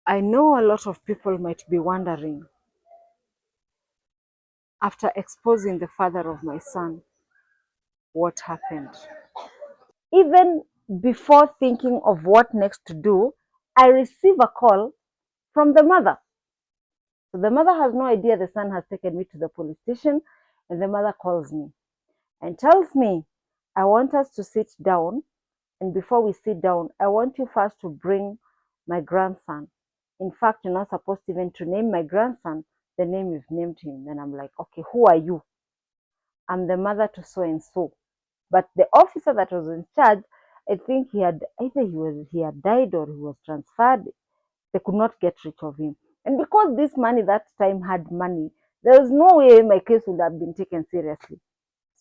I know a lot of people might be wondering, after exposing the father of my son, what happened? Even before thinking of what next to do, I receive a call from the mother. So the mother has no idea the son has taken me to the police station, and the mother calls me and tells me, I want us to sit down. And before we sit down, I want you first to bring my grandson. In fact, you're not supposed even to name my grandson the name you've named him. And I'm like, okay, who are you? I'm the mother to so and so. But the officer that was in charge, I think he had either he had died or he was transferred. They could not get rid of him. And because this money that time had money, there was no way my case would have been taken seriously.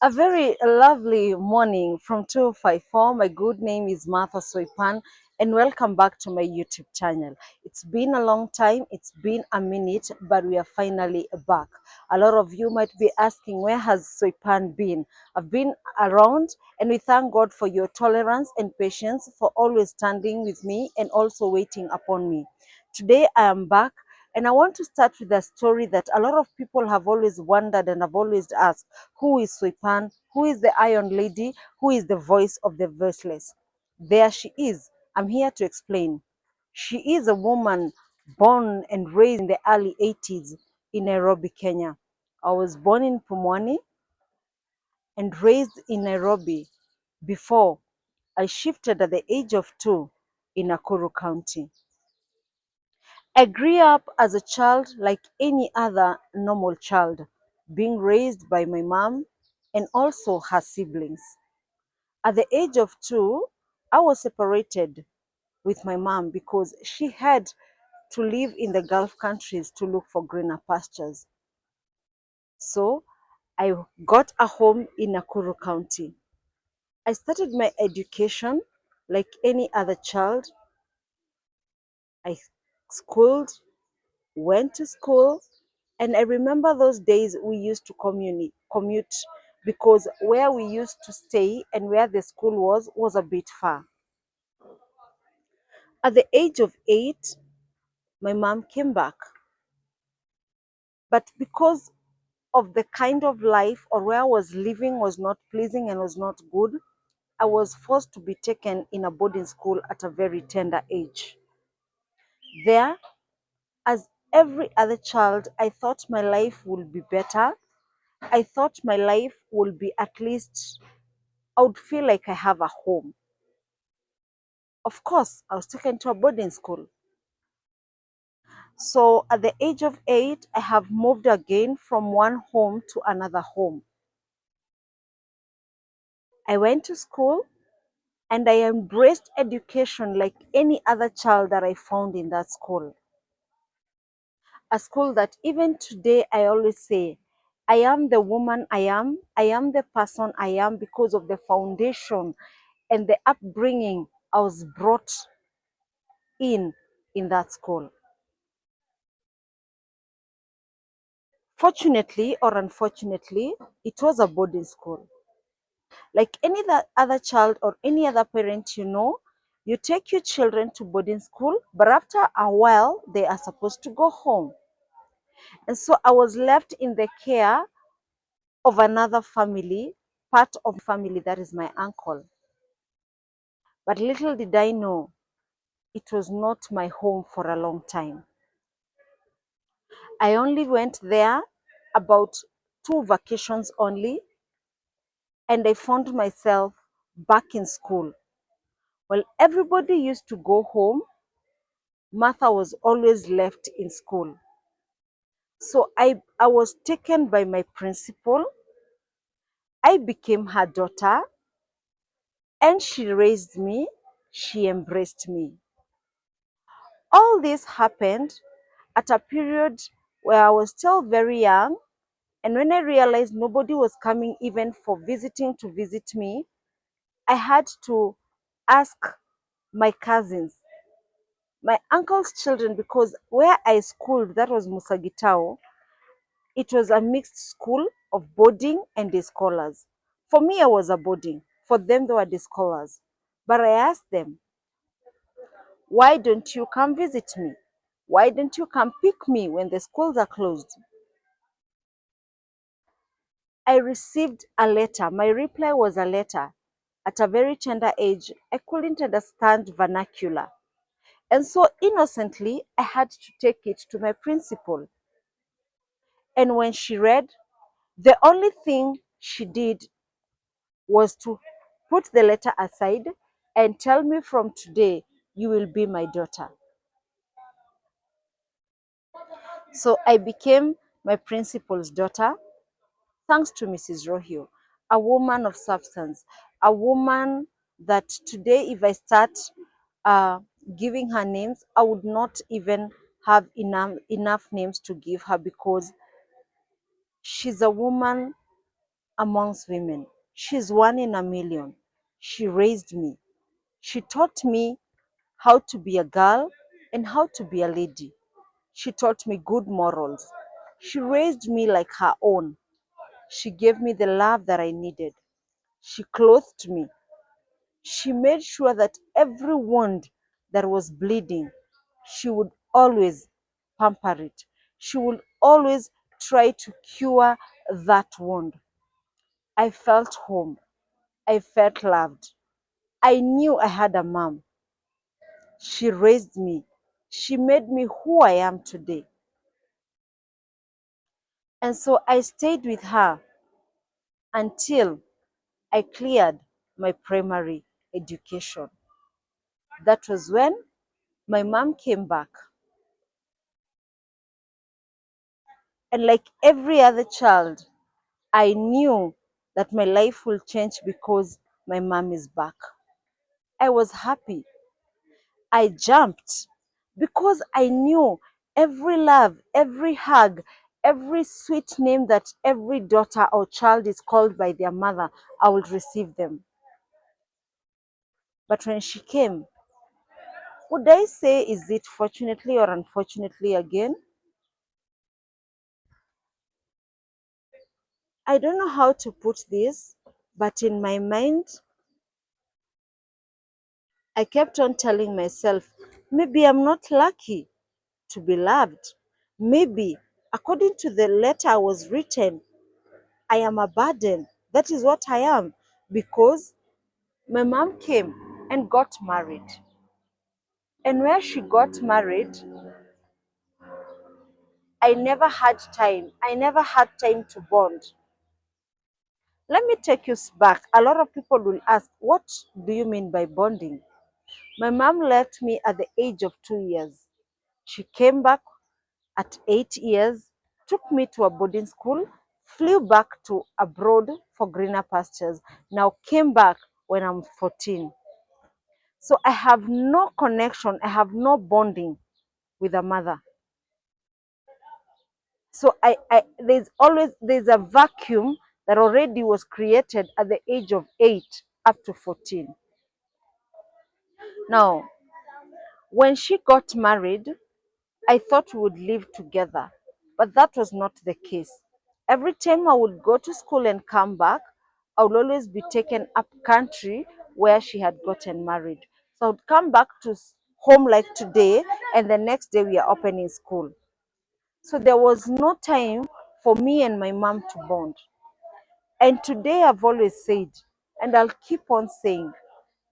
A very lovely morning from 254. My good name is Martha Soipan, and welcome back to my YouTube channel. It's been a long time, it's been a minute, but we are finally back. A lot of you might be asking, where has Soipan been? I've been around, and we thank God for your tolerance and patience, for always standing with me and also waiting upon me. Today I am back, and I want to start with a story that a lot of people have always wondered and have always asked. Who is Soipan? Who is the Iron Lady? Who is the voice of the voiceless? There she is. I'm here to explain. She is a woman born and raised in the early 80s in Nairobi, Kenya. I was born in Pumwani and raised in Nairobi before I shifted at the age of 2 in Nakuru County. I grew up as a child like any other normal child, being raised by my mom and also her siblings. At the age of 2, I was separated with my mom because she had to live in the Gulf countries to look for greener pastures. So I got a home in Nakuru County. I started my education like any other child. I schooled, went to school, and I remember those days we used to commute because where we used to stay and where the school was a bit far. At the age of 8, my mom came back. But because of the kind of life or where I was living was not pleasing and was not good, I was forced to be taken in a boarding school at a very tender age. There, as every other child, I thought my life would be better. I thought my life would be at least, I would feel like I have a home. Of course, I was taken to a boarding school. So at the age of 8, I have moved again from one home to another home. I went to school and I embraced education like any other child that I found in that school. A school that even today I always say, I am the woman I am the person I am because of the foundation and the upbringing I was brought in that school. Fortunately or unfortunately, it was a boarding school. Like any other child or any other parent, you take your children to boarding school, but after a while, they are supposed to go home. And so I was left in the care of another family, part of the family that is my uncle. But little did I know, it was not my home for a long time. I only went there about 2 vacations only, and I found myself back in school. While everybody used to go home, Martha was always left in school. So I was taken by my principal. I became her daughter, and she raised me. She embraced me. All this happened at a period where I was still very young. And when I realized nobody was coming even for visiting to visit me, I had to ask my cousins, my uncle's children, because where I schooled, that was Musagitao, it was a mixed school of boarding and day scholars. For me, I was a boarding. For them, they were day scholars. But I asked them, why don't you come visit me? Why don't you come pick me when the schools are closed? I received a letter. My reply was a letter. At a very tender age, I couldn't understand vernacular. And so innocently, I had to take it to my principal. And when she read, the only thing she did was to put the letter aside and tell me, from today, you will be my daughter. So I became my principal's daughter, thanks to Mrs. Rohio, a woman of substance, a woman that today, if I start uh, giving her names, I would not even have enough names to give her, because she's a woman amongst women. She's one in a million. She raised me. She taught me how to be a girl and how to be a lady. She taught me good morals. She raised me like her own. She gave me the love that I needed. She clothed me. She made sure that every wound that was bleeding, she would always pamper it. She would always try to cure that wound. I felt home. I felt loved. I knew I had a mom. She raised me. She made me who I am today. And so I stayed with her until I cleared my primary education. That was when my mom came back. And like every other child, I knew that my life will change because my mom is back. I was happy. I jumped because I knew every love, every hug, every sweet name that every daughter or child is called by their mother, I would receive them. But when she came, would I say, is it fortunately or unfortunately again? I don't know how to put this, but in my mind, I kept on telling myself, maybe I'm not lucky to be loved. Maybe, according to the letter I was written, I am a burden. That is what I am, because my mom came and got married. And where she got married, I never had time. I never had time to bond. Let me take you back. A lot of people will ask, what do you mean by bonding? My mom left me at the age of 2 years. She came back at 8 years, took me to a boarding school, flew back to abroad for greener pastures, now came back when I'm 14. So I have no connection, I have no bonding with a mother. So there's a vacuum that already was created at the age of 8 up to 14. Now, when she got married, I thought we would live together, but that was not the case. Every time I would go to school and come back, I would always be taken up country where she had gotten married. So I would come back to home like today, and the next day we are opening school. So there was no time for me and my mom to bond. And today I've always said, and I'll keep on saying,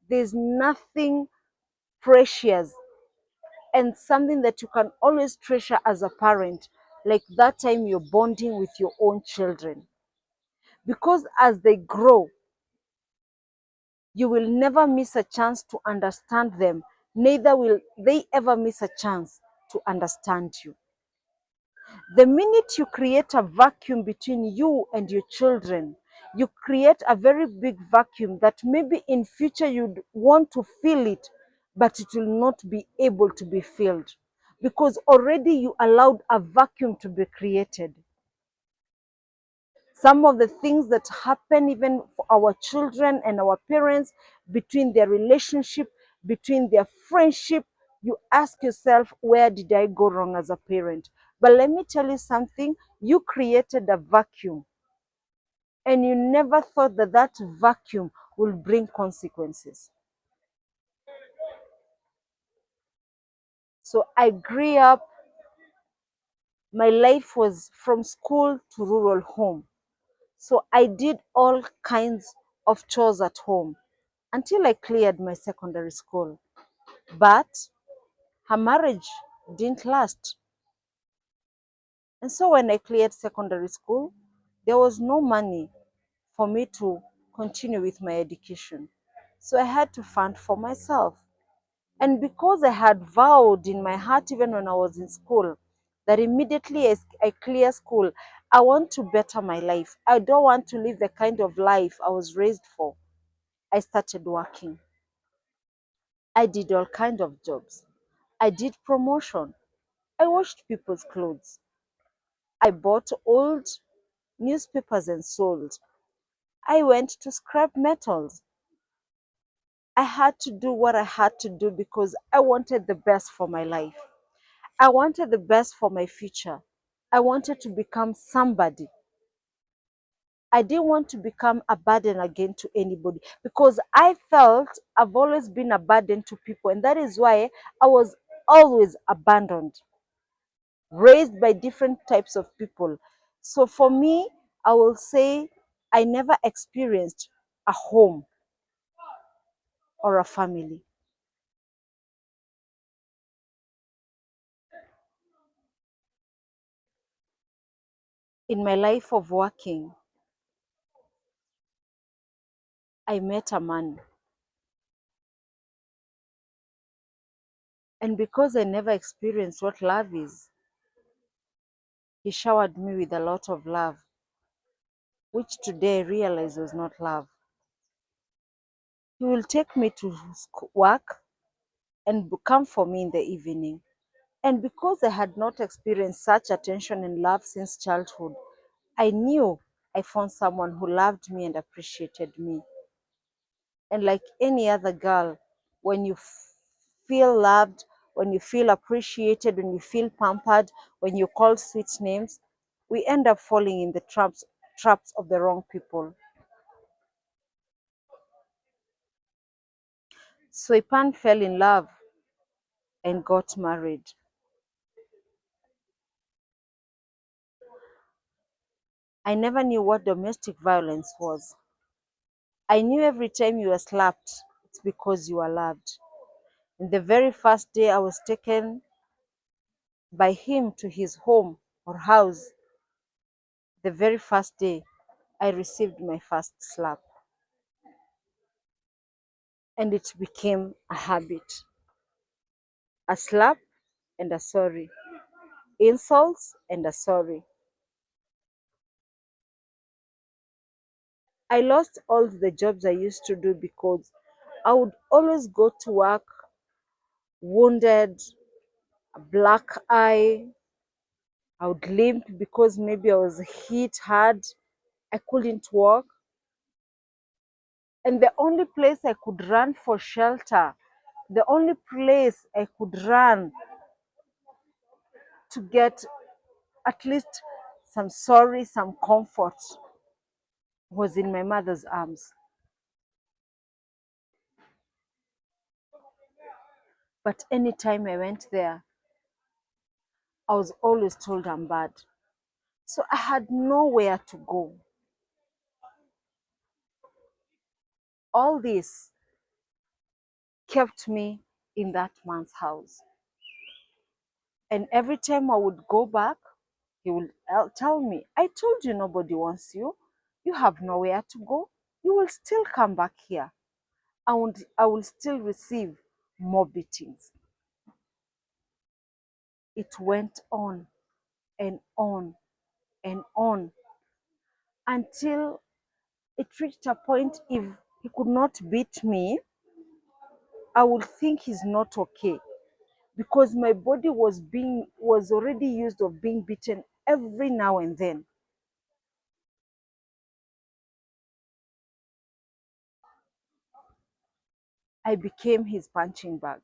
there's nothing precious and something that you can always treasure as a parent like that time you're bonding with your own children. Because as they grow, you will never miss a chance to understand them, neither will they ever miss a chance to understand you. The minute you create a vacuum between you and your children, you create a very big vacuum that maybe in future you'd want to fill it, but it will not be able to be filled because already you allowed a vacuum to be created. Some of the things that happen even for our children and our parents, between their relationship, between their friendship, you ask yourself, where did I go wrong as a parent? But let me tell you something, you created a vacuum and you never thought that that vacuum will bring consequences. So I grew up, my life was from school to rural home. So I did all kinds of chores at home until I cleared my secondary school. But her marriage didn't last. And so when I cleared secondary school, there was no money for me to continue with my education. So I had to fund for myself. And because I had vowed in my heart, even when I was in school, that immediately as I clear school, I want to better my life. I don't want to live the kind of life I was raised for. I started working. I did all kinds of jobs. I did promotion. I washed people's clothes. I bought old newspapers and sold. I went to scrap metals. I had to do what I had to do because I wanted the best for my life. I wanted the best for my future. I wanted to become somebody. I didn't want to become a burden again to anybody because I felt I've always been a burden to people, and that is why I was always abandoned, raised by different types of people. So for me, I will say I never experienced a home or a family. In my life of working, I met a man. And because I never experienced what love is, he showered me with a lot of love, which today I realize was not love. He will take me to work and come for me in the evening. And because I had not experienced such attention and love since childhood, I knew I found someone who loved me and appreciated me. And like any other girl, when you feel loved, when you feel appreciated, when you feel pampered, when you call sweet names, we end up falling in the traps of the wrong people. Soipan fell in love and got married. I never knew what domestic violence was. I knew every time you were slapped, it's because you were loved. And the very first day I was taken by him to his home or house, the very first day I received my first slap. And it became a habit. A slap and a sorry. Insults and a sorry. I lost all the jobs I used to do because I would always go to work wounded, a black eye. I would limp because maybe I was hit hard. I couldn't walk. And the only place I could run for shelter, the only place I could run to get at least some sorry, some comfort was in my mother's arms. But anytime I went there, I was always told I'm bad. So I had nowhere to go. All this kept me in that man's house. And every time I would go back, he would tell me, I told you nobody wants you. You have nowhere to go. You will still come back here. I will still receive more beatings. It went on and on and on until it reached a point if he could not beat me, I would think he's not okay because my body was already used of being beaten every now and then. I became his punching bag.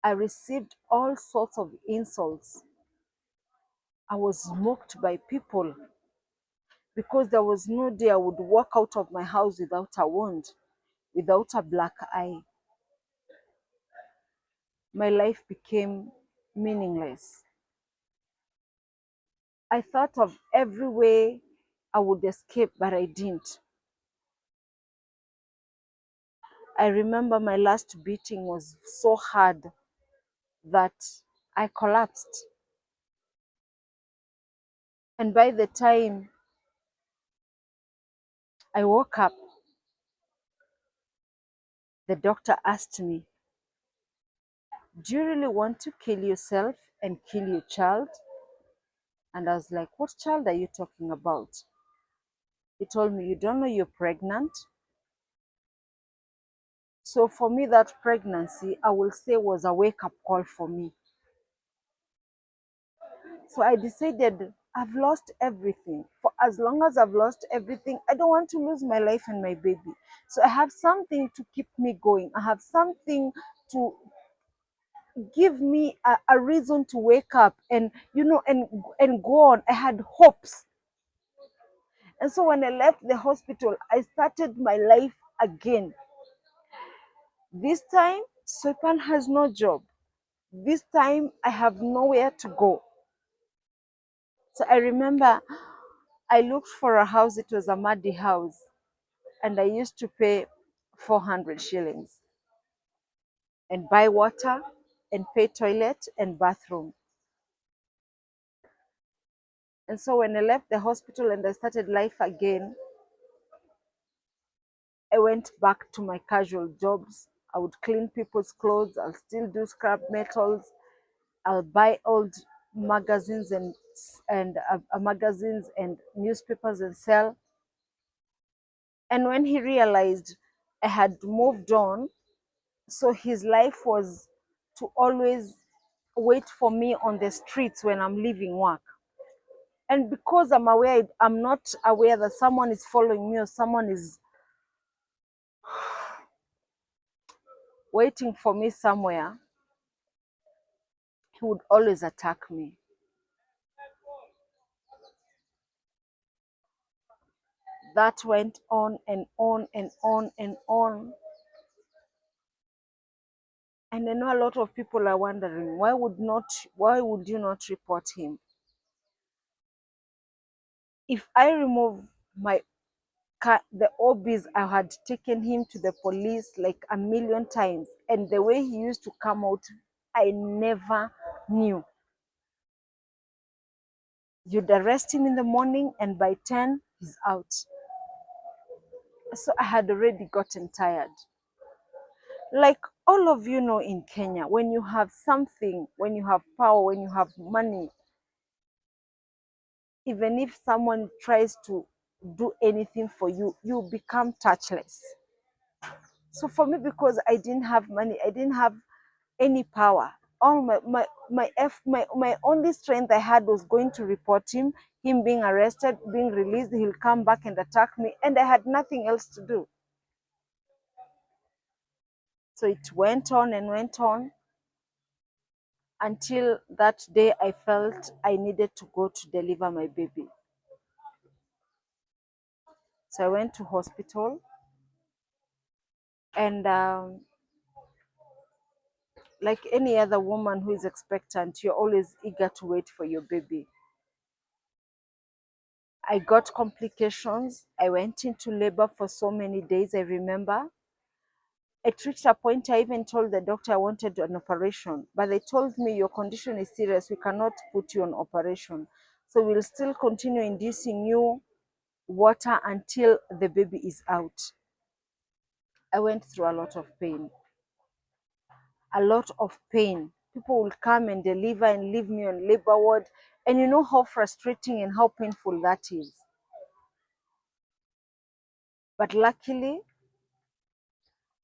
I received all sorts of insults. I was mocked by people because there was no day I would walk out of my house without a wound, without a black eye. my life became meaningless. I thought of every way I would escape, but I didn't. I remember my last beating was so hard that I collapsed. And by the time I woke up, the doctor asked me, "Do you really want to kill yourself and kill your child?" And I was like, "What child are you talking about?" He told me, "You don't know you're pregnant?" So for me, that pregnancy, I will say, was a wake up call for me. So I decided I've lost everything. For as long as I've lost everything, I don't want to lose my life and my baby. So I have something to keep me going. I have something to give me a reason to wake up and and go on. I had hopes. And so when I left the hospital, I started my life again. This time, Soipan has no job. This time, I have nowhere to go. So I remember I looked for a house. It was a muddy house, and I used to pay 400 shillings and buy water and pay toilet and bathroom. And so when I left the hospital and I started life again, I went back to my casual jobs. I would clean people's clothes. I'll still do scrap metals. I'll buy old magazines and magazines and newspapers and sell. And when he realized I had moved on, so his life was to always wait for me on the streets when I'm leaving work. And because I'm not aware that someone is following me or someone is waiting for me somewhere, he would always attack me. That went on and on and on and on. And I know a lot of people are wondering, why would you not report him? If I remove my the obis, I had taken him to the police like a million times, and the way he used to come out, I never knew. You'd arrest him in the morning, and by 10, he's out. So I had already gotten tired. Like all of you know, in Kenya, when you have something, when you have power, when you have money, even if someone tries to do anything for you, you become touchless. So for me, because I didn't have money, I didn't have any power. All my only strength I had was going to report him being arrested, being released. He'll come back and attack me, and I had nothing else to do. So it went on and went on until that day I felt I needed to go to deliver my baby. So I went to hospital, and like any other woman who is expectant, you're always eager to wait for your baby. I got complications. I went into labor for so many days, I remember. It reached a point I even told the doctor I wanted an operation, but they told me your condition is serious. We cannot put you on operation. So we'll still continue inducing you water until the baby is out. I went through a lot of pain. A lot of pain. People will come and deliver and leave me on labor ward. And you know how frustrating and how painful that is. But luckily,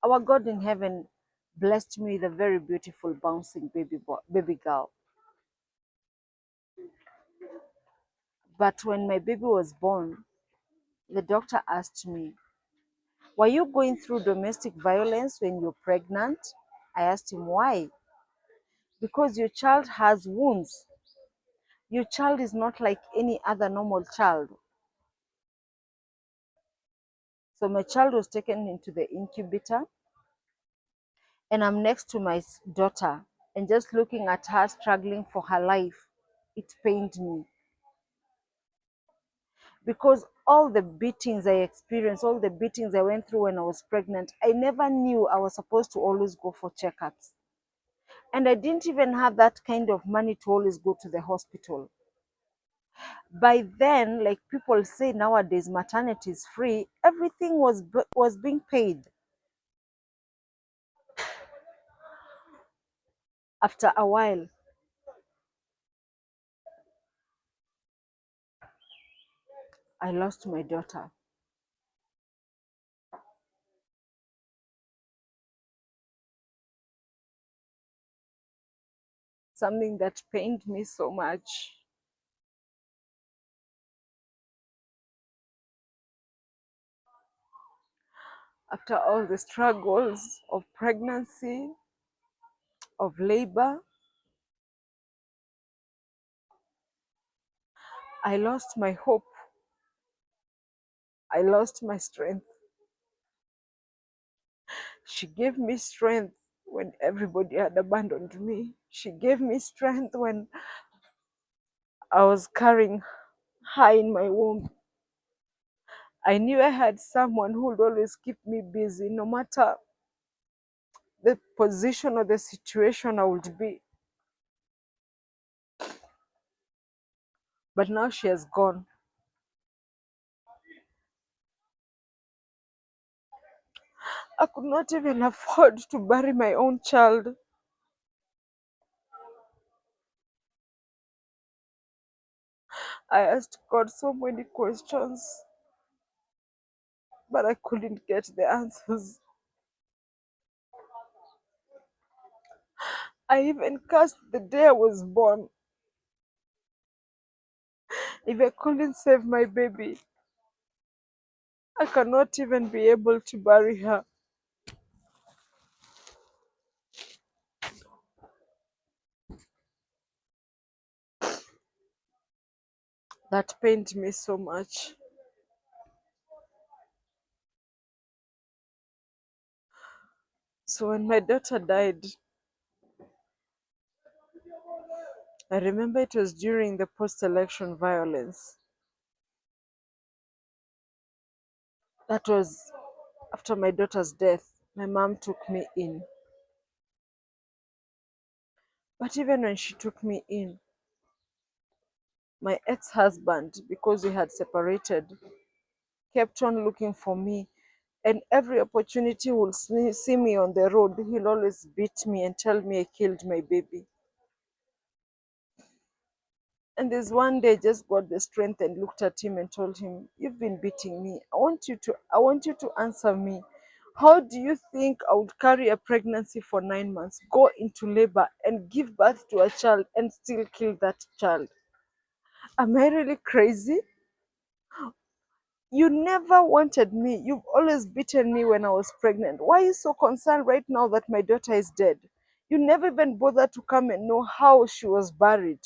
our God in heaven blessed me with a very beautiful, bouncing baby girl. But when my baby was born, the doctor asked me, "Were you going through domestic violence when you're pregnant?" I asked him, "Why?" "Because your child has wounds. Your child is not like any other normal child." So my child was taken into the incubator, and I'm next to my daughter. And just looking at her struggling for her life, it pained me, because all the beatings I experienced, all the beatings I went through when I was pregnant, I never knew I was supposed to always go for checkups. And I didn't even have that kind of money to always go to the hospital. By then, like people say nowadays, maternity is free, everything was being paid. After a while, I lost my daughter. Something that pained me so much. After all the struggles of pregnancy, of labor, I lost my hope. I lost my strength. She gave me strength when everybody had abandoned me. She gave me strength when I was carrying her in my womb. I knew I had someone who would always keep me busy, no matter the position or the situation I would be. But now she has gone. I could not even afford to bury my own child. I asked God so many questions, but I couldn't get the answers. I even cursed the day I was born. If I couldn't save my baby, I cannot even be able to bury her. That pained me so much. So when my daughter died, I remember it was during the post-election violence. That was after my daughter's death. My mom took me in. But even when she took me in, my ex-husband, because we had separated, kept on looking for me. And every opportunity will see me on the road, he'll always beat me and tell me I killed my baby. And there's one day I just got the strength and looked at him and told him, "You've been beating me. I want you to answer me. How do you think I would carry a pregnancy for 9 months, go into labor and give birth to a child and still kill that child? Am I really crazy? You never wanted me. You've always beaten me when I was pregnant. Why are you so concerned right now that my daughter is dead? You never even bothered to come and know how she was buried."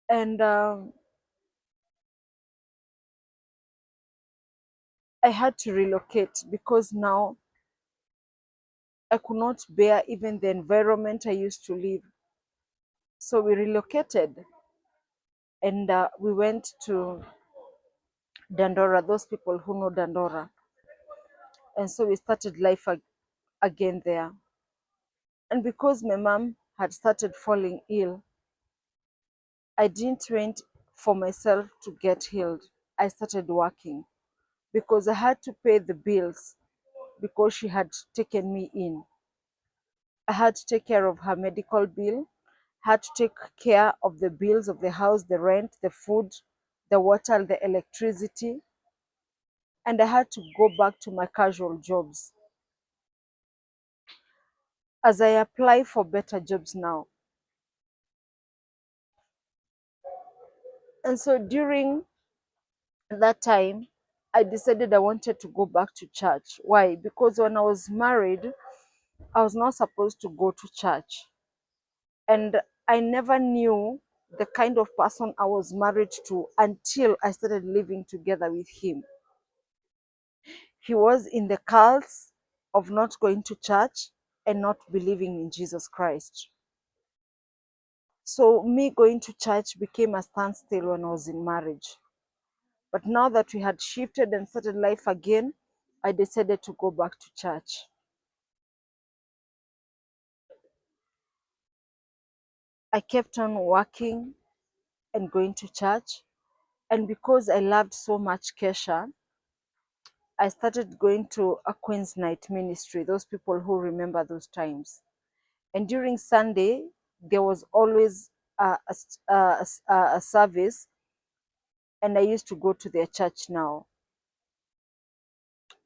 And I had to relocate because now I could not bear even the environment I used to live. So we relocated, and we went to Dandora, those people who know Dandora. And so we started life again there. And because my mom had started falling ill, I didn't wait for myself to get healed. I started working because I had to pay the bills because she had taken me in. I had to take care of her medical bill, had to take care of the bills of the house, the rent, the food, the water, the electricity, and I had to go back to my casual jobs. As I apply for better jobs now. And so during that time, I decided I wanted to go back to church. Why? Because when I was married, I was not supposed to go to church. And I never knew the kind of person I was married to until I started living together with him. He was in the cults of not going to church and not believing in Jesus Christ. So me going to church became a standstill when I was in marriage. But now that we had shifted and started life again, I decided to go back to church. I kept on working and going to church. And because I loved so much Kesha, I started going to a Queen's Night ministry, those people who remember those times. And during Sunday, there was always a service, and I used to go to their church now.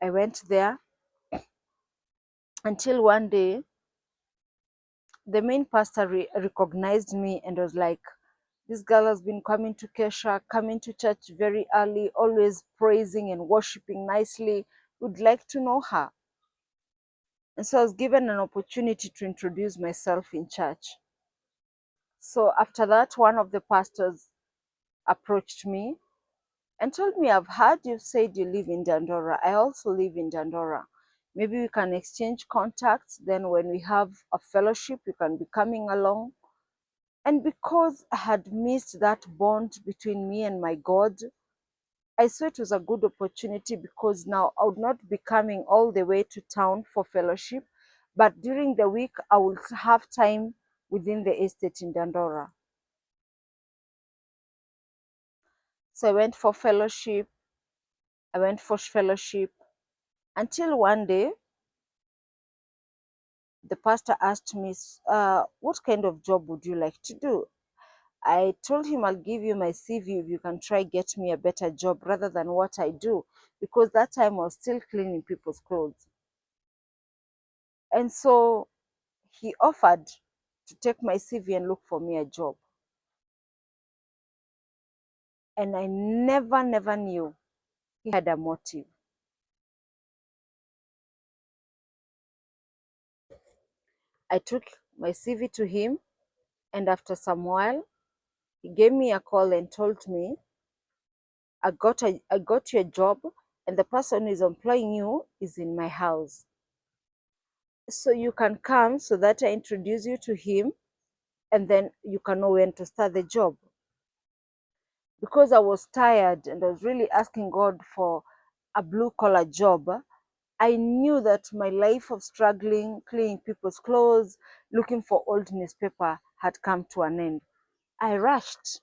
I went there until one day, the main pastor recognized me and was like, this girl has been coming to Kesha, coming to church very early, always praising and worshiping nicely. Would like to know her. And so I was given an opportunity to introduce myself in church. So after that, one of the pastors approached me and told me, I've heard you said you live in Dandora. I also live in Dandora. Maybe we can exchange contacts. Then when we have a fellowship, you can be coming along. And because I had missed that bond between me and my God, I saw it was a good opportunity because now I would not be coming all the way to town for fellowship, but during the week I would have time within the estate in Dandora. So I went for fellowship, until one day the pastor asked me, what kind of job would you like to do? I told him, I'll give you my CV if you can try get me a better job rather than what I do, because that time I was still cleaning people's clothes. And so he offered to take my CV and look for me a job. And I never knew he had a motive. I took my CV to him, and after some while, he gave me a call and told me, I got you a job, and the person who is employing you is in my house. So you can come so that I introduce you to him, and then you can know when to start the job. Because I was tired and I was really asking God for a blue collar job, I knew that my life of struggling, cleaning people's clothes, looking for old newspaper had come to an end. I rushed.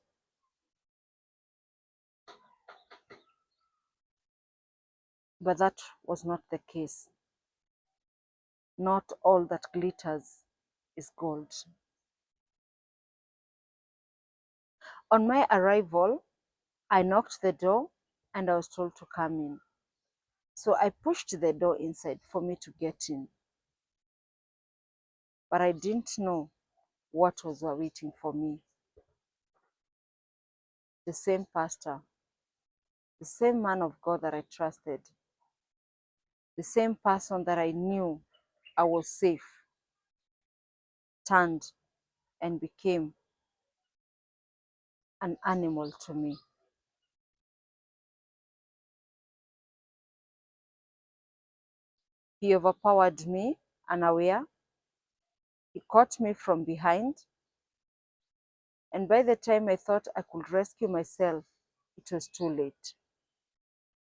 But that was not the case. Not all that glitters is gold. On my arrival, I knocked the door and I was told to come in. So I pushed the door inside for me to get in. But I didn't know what was awaiting for me. The same pastor, the same man of God that I trusted, the same person that I knew I was safe, turned and became an animal to me. He overpowered me unaware. He caught me from behind. And by the time I thought I could rescue myself, it was too late.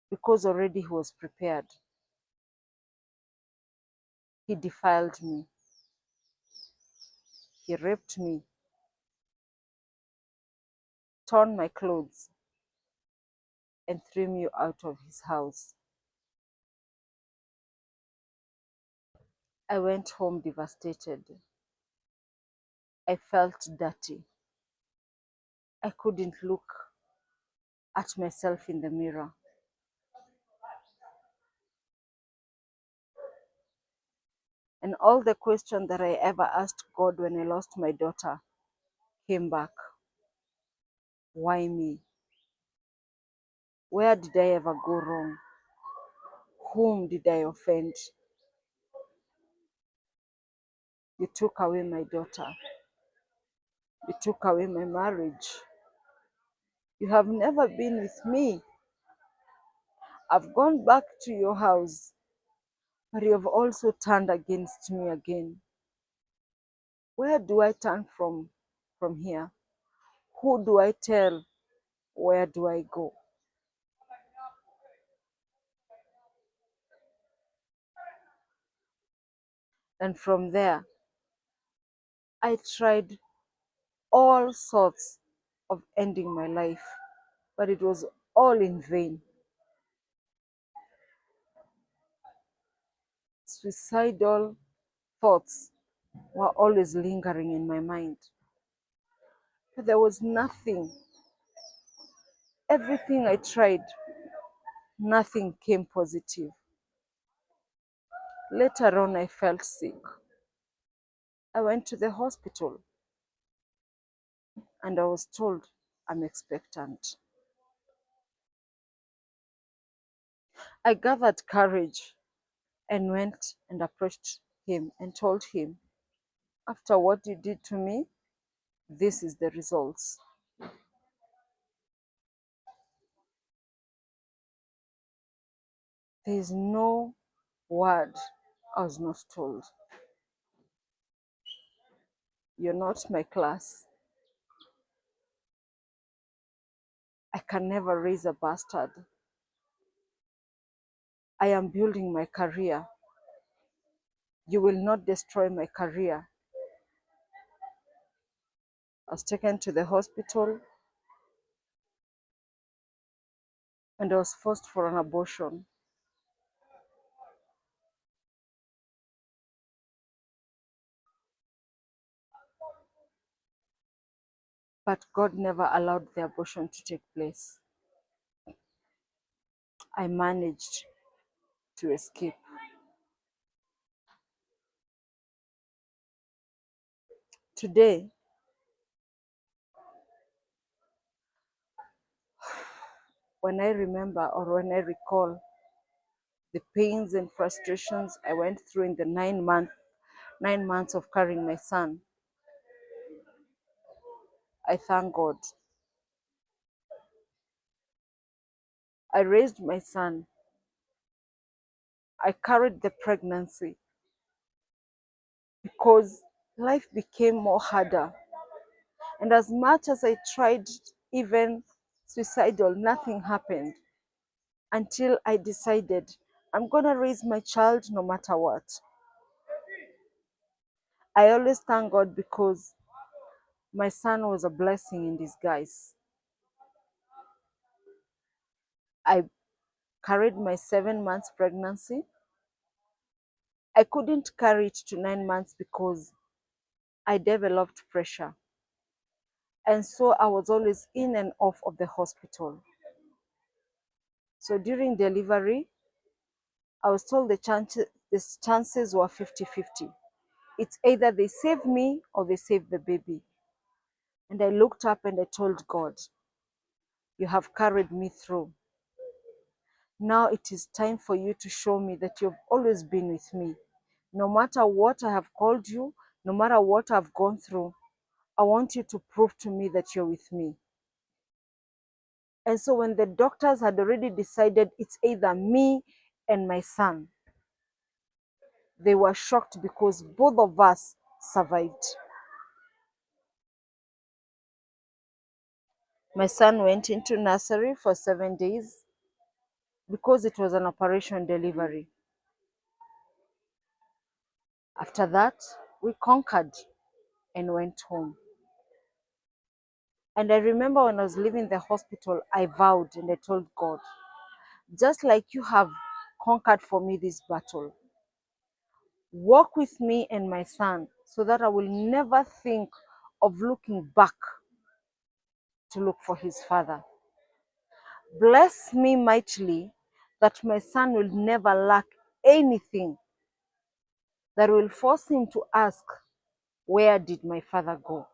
Because already he was prepared. He defiled me. He raped me, torn my clothes, and threw me out of his house. I went home devastated. I felt dirty. I couldn't look at myself in the mirror. And all the questions that I ever asked God when I lost my daughter came back. Why me? Where did I ever go wrong? Whom did I offend? You took away my daughter. You took away my marriage. You have never been with me. I've gone back to your house, but you have also turned against me again. Where do I turn from here? Who do I tell? Where do I go? And from there, I tried all sorts of ending my life, but it was all in vain. Suicidal thoughts were always lingering in my mind, but there was nothing. Everything I tried, nothing came positive. Later on, I felt sick. I went to the hospital and I was told I'm expectant. I gathered courage and went and approached him and told him, after what you did to me, this is the results. There is no word I was not told. You're not my class. I can never raise a bastard. I am building my career. You will not destroy my career. I was taken to the hospital and I was forced for an abortion. But God never allowed the abortion to take place. I managed to escape. Today, when I remember or when I recall the pains and frustrations I went through in the 9 months of carrying my son, I thank God. I raised my son. I carried the pregnancy because life became more harder. And as much as I tried, even suicidal, nothing happened until I decided I'm going to raise my child no matter what. I always thank God because my son was a blessing in disguise. I carried my 7 months pregnancy. I couldn't carry it to 9 months because I developed pressure. And so I was always in and off of the hospital. So during delivery, I was told the chances were 50-50. It's either they save me or they save the baby. And I looked up and I told God, you have carried me through. Now it is time for you to show me that you've always been with me. No matter what I have called you, no matter what I've gone through, I want you to prove to me that you're with me. And so when the doctors had already decided it's either me and my son, they were shocked because both of us survived. My son went into nursery for 7 days because it was an operation delivery. After that, we conquered and went home. And I remember when I was leaving the hospital, I vowed and I told God, just like you have conquered for me this battle, walk with me and my son so that I will never think of looking back to look for his father. Bless me mightily that my son will never lack anything that will force him to ask, where did my father go?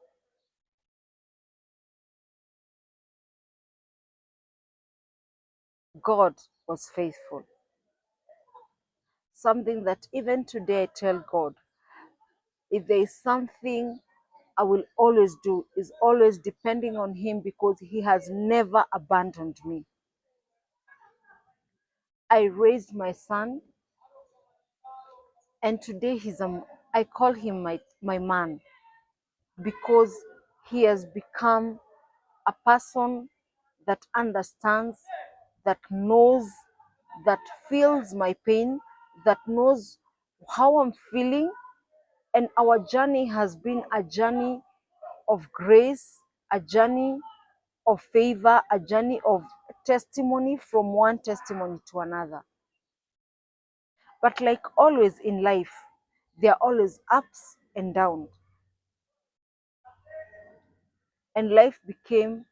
God was faithful. Something that even today I tell God, if there is something I will always do, is always depending on him because he has never abandoned me. I raised my son, and today I call him my man, because he has become a person that understands, that knows, that feels my pain, that knows how I'm feeling. And our journey has been a journey of grace, a journey of favor, a journey of testimony, from one testimony to another. But like always in life, there are always ups and downs. And life became,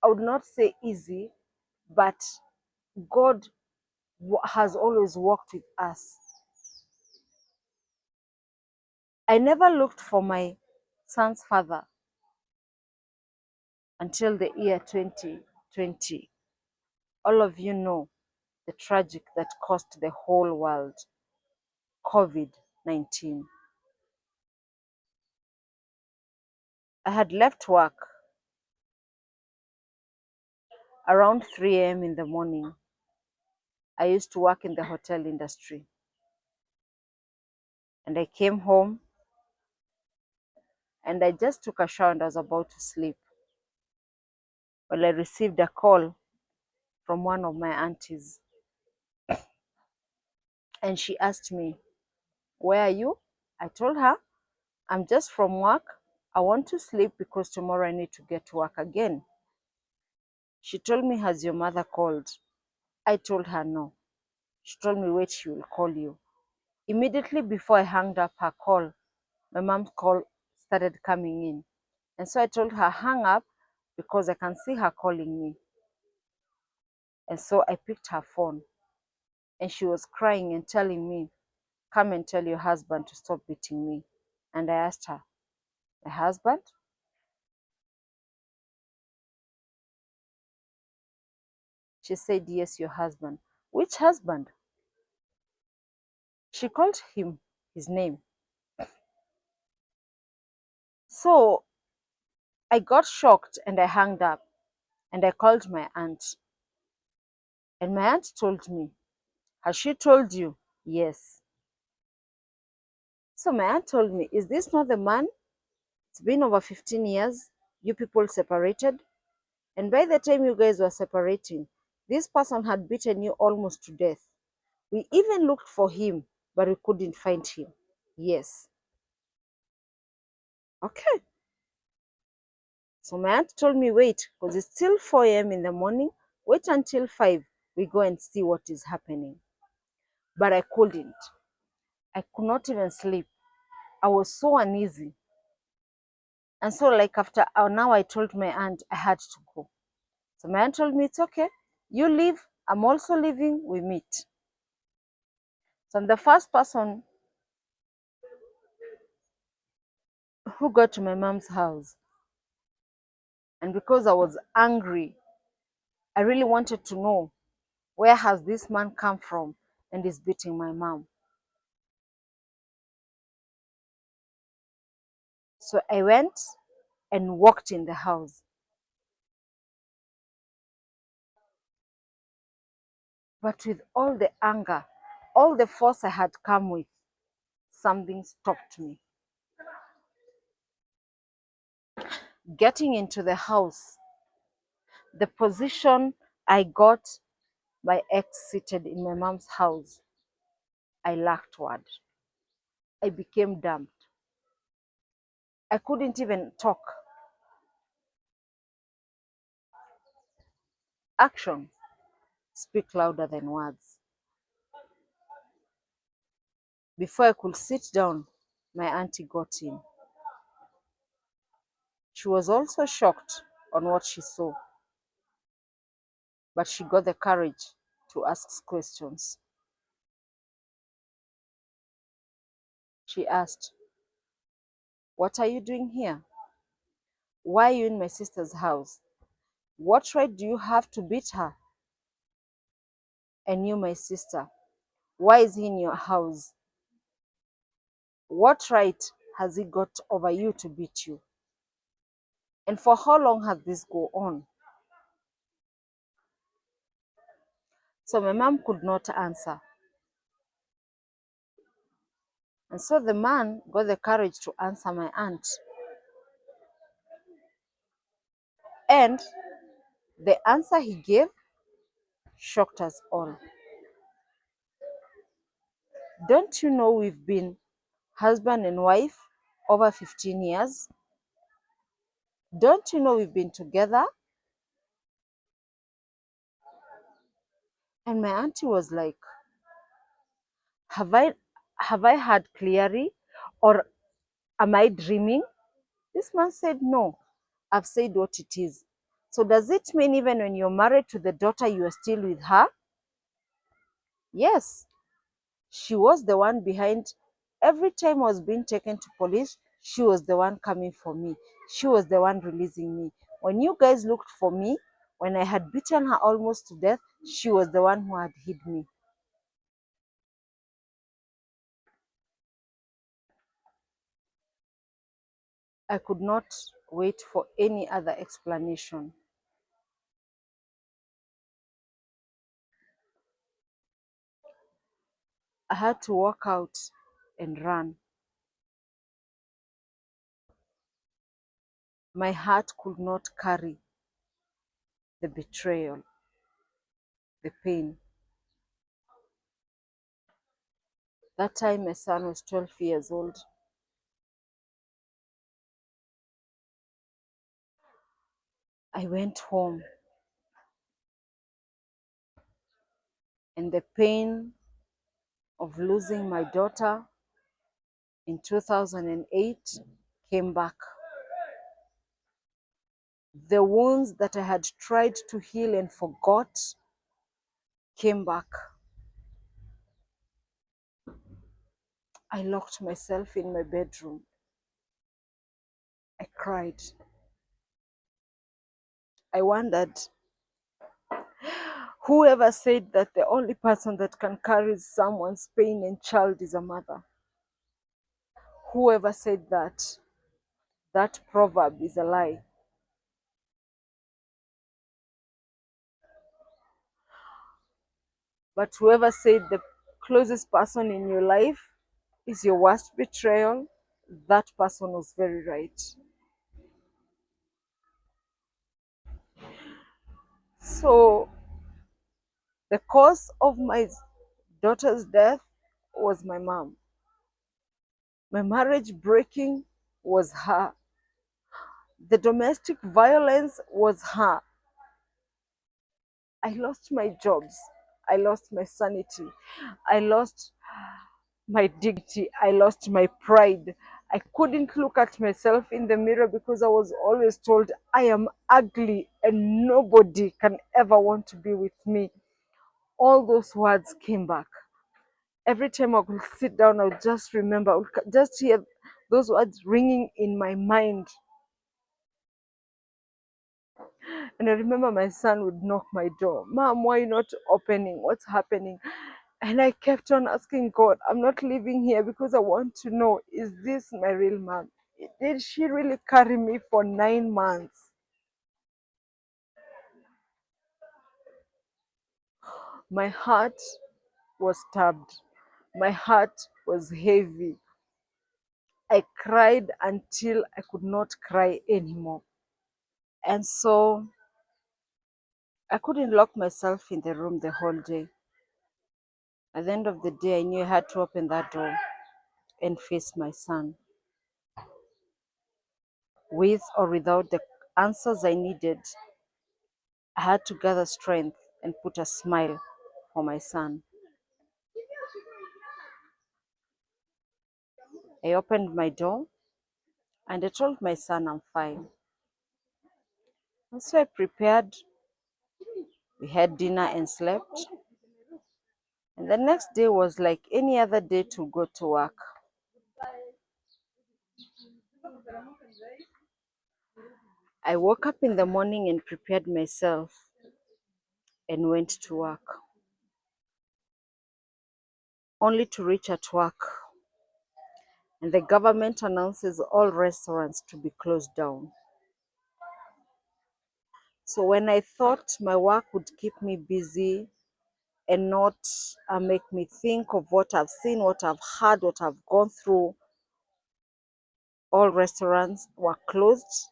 I would not say easy, but God has always walked with us. I never looked for my son's father until the year 2020. All of you know the tragic that cost the whole world, COVID-19. I had left work around 3 a.m. in the morning. I used to work in the hotel industry. And I came home and I just took a shower and I was about to sleep. Well, I received a call from one of my aunties, and she asked me, "Where are you?" I told her, "I'm just from work. I want to sleep because tomorrow I need to get to work again." She told me, "Has your mother called?" I told her no. She told me, "Wait, she will call you." Immediately before I hung up her call, my mom's call started coming in. And so I told her, "Hang up because I can see her calling me." And so I picked her phone, and she was crying and telling me, "Come and tell your husband to stop beating me." And I asked her, "My husband?" She said, "Yes, your husband." "Which husband?" She called him his name. So I got shocked and I hung up and I called my aunt. And my aunt told me, "Has she told you?" "Yes." So my aunt told me, "Is this not the man? It's been over 15 years. You people separated. And by the time you guys were separating, this person had beaten you almost to death. We even looked for him, but we couldn't find him." "Yes." Okay. So my aunt told me, "Wait, because it's still 4 a.m. in the morning. Wait until 5. We go and see what is happening." But I couldn't. I could not even sleep. I was so uneasy. And so, like, after now, I told my aunt I had to go. So my aunt told me, "It's okay. You leave. I'm also leaving. We meet." So I'm the first person who got to my mom's house. And because I was angry, I really wanted to know, where has this man come from and is beating my mom? So I went and walked in the house. But with all the anger, all the force I had come with, something stopped me. Getting into the house, the position I got my ex seated in my mom's house, I lacked word. I became dumb. I couldn't even talk. Actions speak louder than words. Before I could sit down, my auntie got in. She was also shocked on what she saw, but she got the courage to ask questions. She asked, "What are you doing here? Why are you in my sister's house? What right do you have to beat her? And you, my sister, why is he in your house? What right has he got over you to beat you? And for how long has this go on?" So my mom could not answer. And so the man got the courage to answer my aunt. And the answer he gave shocked us all. Don't you know we've been husband and wife over 15 years? Don't you know we've been together? And my auntie was like, have I have I heard clearly, or am I dreaming? This man said, no, I've said what it is. So does it mean even when you're married to the daughter, you are still with her? Yes, she was the one behind. Every time I was being taken to police, she was the one coming for me. She was the one releasing me. When you guys looked for me, when I had beaten her almost to death, she was the one who had hid me. I could not wait for any other explanation. I had to walk out and run. My heart could not carry the betrayal, the pain. That time my son was 12 years old. I went home, and the pain of losing my daughter in 2008 came back. The wounds that I had tried to heal and forgot came back. I locked myself in my bedroom. I cried. I wondered, whoever said that the only person that can carry someone's pain and child is a mother? Whoever said that, that proverb is a lie. But whoever said the closest person in your life is your worst betrayal, that person was very right. So the cause of my daughter's death was my mom. My marriage breaking was her. The domestic violence was her. I lost my jobs. I lost my sanity. I lost my dignity. I lost my pride. I couldn't look at myself in the mirror because I was always told I am ugly and nobody can ever want to be with me. All those words came back. Every time I could sit down, I would just remember, I would just hear those words ringing in my mind. And I remember my son would knock my door. Mom, why not opening? What's happening? And I kept on asking God, I'm not living here because I want to know, is this my real mom? Did she really carry me for 9 months? My heart was stabbed. My heart was heavy. I cried until I could not cry anymore. And so I couldn't lock myself in the room the whole day. At the end of the day, I knew I had to open that door and face my son. With or without the answers I needed, I had to gather strength and put a smile for my son. I opened my door and I told my son I'm fine. And so I prepared, we had dinner and slept. And the next day was like any other day to go to work. I woke up in the morning and prepared myself and went to work, only to reach at work and the government announces all restaurants to be closed down. So when I thought my work would keep me busy and not make me think of what I've seen, what I've heard, what I've gone through. All restaurants were closed,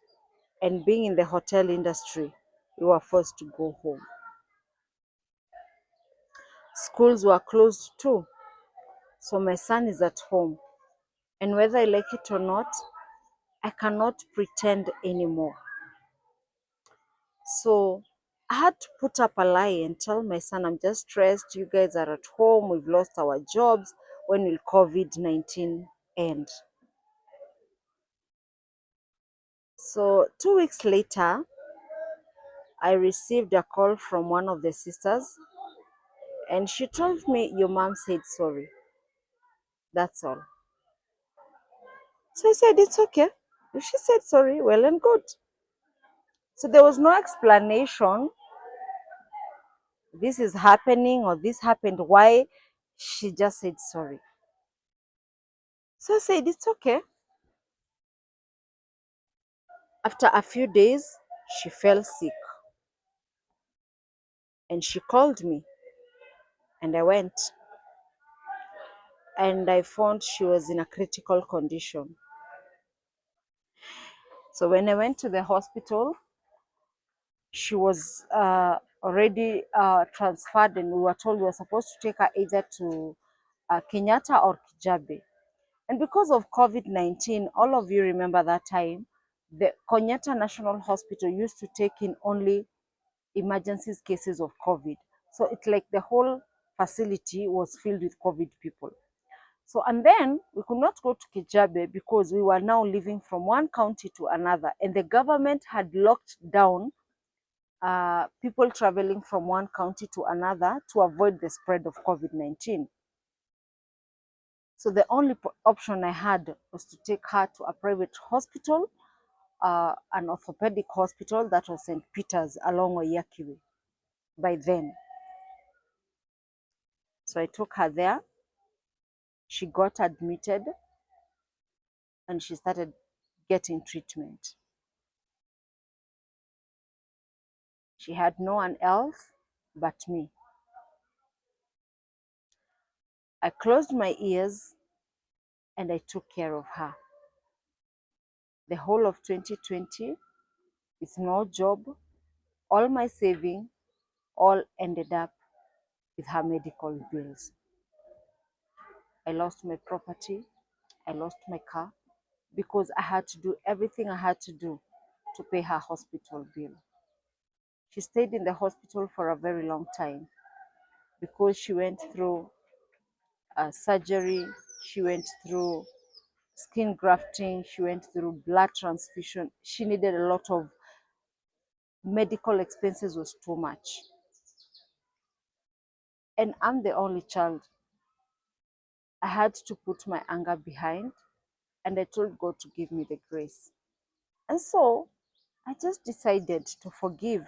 and being in the hotel industry, we were forced to go home. Schools were closed too, so my son is at home. And whether I like it or not, I cannot pretend anymore. So I had to put up a lie and tell my son, I'm just stressed. You guys are at home. We've lost our jobs. When will COVID-19 end? So 2 weeks later, I received a call from one of the sisters, and she told me, your mom said sorry. That's all. So I said, it's okay. If she said sorry, well and good. So there was no explanation, this is happening or this happened, why. She just said sorry. So I said, it's okay. After a few days, she fell sick and she called me, and I went, and I found she was in a critical condition. So when I went to the hospital, she was already transferred, and we were told we were supposed to take her either to Kenyatta or Kijabe. And because of COVID-19, all of you remember that time, the Kenyatta National Hospital used to take in only emergencies cases of COVID. So it's like the whole facility was filled with COVID people. So, and then we could not go to Kijabe because we were now living from one county to another, and the government had locked down people traveling from one county to another to avoid the spread of COVID-19. So the only option I had was to take her to a private hospital, an orthopedic hospital that was St. Peter's along Wayakiwe by then. So I took her there. She got admitted and she started getting treatment. She had no one else but me. I closed my ears and I took care of her. The whole of 2020, with no job, all my saving, all ended up with her medical bills. I lost my property, I lost my car, because I had to do everything I had to do to pay her hospital bill. She stayed in the hospital for a very long time because she went through surgery, she went through skin grafting, she went through blood transfusion. She needed a lot of medical expenses, was too much. And I'm the only child. I had to put my anger behind, and I told God to give me the grace. And so I just decided to forgive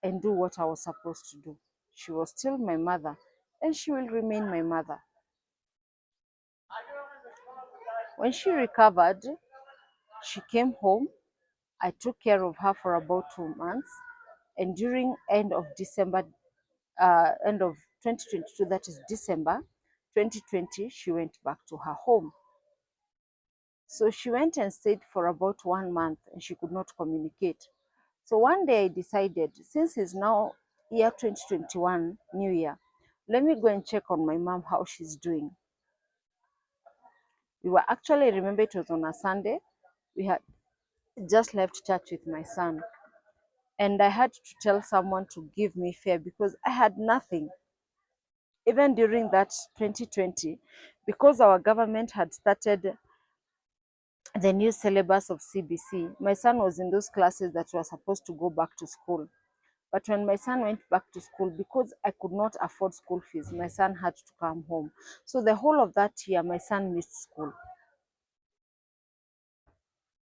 and do what I was supposed to do. She was still my mother, and she will remain my mother. When she recovered, she came home. I took care of her for about 2 months, and during end of 2022, that is December 2020, she went back to her home. So she went and stayed for about 1 month, and she could not communicate. So one day I decided, since it's now year 2021, New Year, let me go and check on my mom, how she's doing. We were actually, remember it was on a Sunday, we had just left church with my son. And I had to tell someone to give me fare because I had nothing. Even during that 2020, because our government had started the new syllabus of CBC, my son was in those classes that were supposed to go back to school. But when my son went back to school, because I could not afford school fees, my son had to come home. So the whole of that year, my son missed school.